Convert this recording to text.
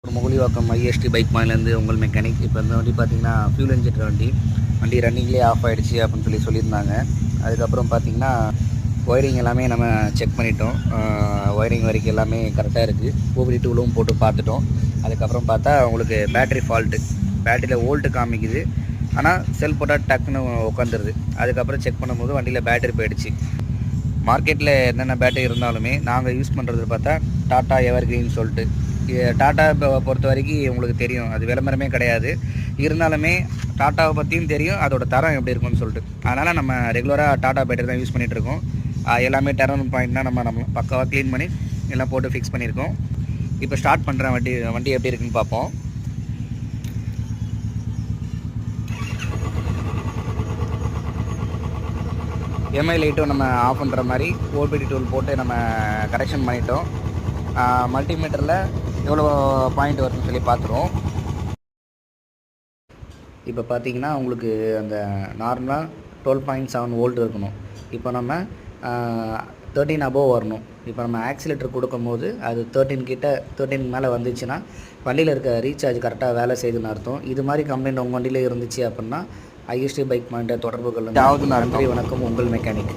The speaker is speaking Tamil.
ஒரு முகலிவாக்கம் ஐஎஸ்டி பைக் மாயிலேருந்து உங்கள் மெக்கானிக். இப்போ இந்த வண்டி பார்த்தீங்கன்னா ஃபியூல் இன்ஜெக்டர் வண்டி ரன்னிங்லேயே ஆஃப் ஆகிடுச்சு அப்படின்னு சொல்லியிருந்தாங்க. அதுக்கப்புறம் பார்த்தீங்கன்னா ஒயரிங் எல்லாமே நம்ம செக் பண்ணிட்டோம். ஒயரிங் வரைக்கும் எல்லாமே கரெக்டாக இருக்குது. ஓபிடி டூலும் போட்டு பார்த்துட்டோம். அதுக்கப்புறம் பார்த்தா உங்களுக்கு பேட்டரி ஃபால்ட்டு, பேட்டரியில் வோல்ட்டு காமிக்குது, ஆனால் செல் போட்டால் டக்குன்னு உட்காந்துருது. அதுக்கப்புறம் செக் பண்ணும்போது வண்டியில் பேட்டரி போயிடுச்சு. மார்க்கெட்டில் என்னென்ன பேட்டரி இருந்தாலுமே நாங்கள் யூஸ் பண்ணுறது பார்த்தா டாட்டா எவர் கிரீன் சொல்லிட்டு. டாட்டா பொறுத்த வரைக்கும் உங்களுக்கு தெரியும், அது விளம்பரமே கிடையாது. இருந்தாலுமே டாட்டாவை பற்றியும் தெரியும், அதோட தரம் எப்படி இருக்குன்னு சொல்லிட்டு. அதனால் நம்ம ரெகுலராக டாட்டா பேட்டரி தான் யூஸ் பண்ணிகிட்ருக்கோம். எல்லாமே டர்ன் பாயிண்ட்னா நம்ம பக்காவாக க்ளீன் பண்ணி எல்லாம் போட்டு ஃபிக்ஸ் பண்ணியிருக்கோம். இப்போ ஸ்டார்ட் பண்ணுறேன். வண்டி எப்படி இருக்குன்னு பார்ப்போம். எம்ஐ லைட்டும் நம்ம ஆஃப் பண்ணுற மாதிரி ஓபிடி டூல் போட்டு நம்ம கரெக்ஷன் பண்ணிட்டோம். மல்டிமீட்டரில் எவ்வளோ பாயிண்ட் வருதுன்னு சொல்லி பார்த்துருவோம். இப்போ பார்த்தீங்கன்னா உங்களுக்கு அந்த நார்மலாக 12.7 வோல்ட் இருக்கணும். இப்போ நம்ம 13 அபோவ் வரணும். இப்போ நம்ம ஆக்சிலேட்டர் கொடுக்கும்போது அது 13 மேலே வந்துச்சுன்னா வண்டியில் இருக்க ரீசார்ஜ் கரெக்டாக வேலை செய்யுதுன்னு அர்த்தம். இது மாதிரி கம்ப்ளைண்ட் உங்கள் வண்டியில் இருந்துச்சு அப்படின்னா ஐஎஸ்டி பைக் மாயிண்ட தொடர்பு கொள்ளுங்கள். நன்றி, வணக்கம், உங்கள் மெக்கானிக்.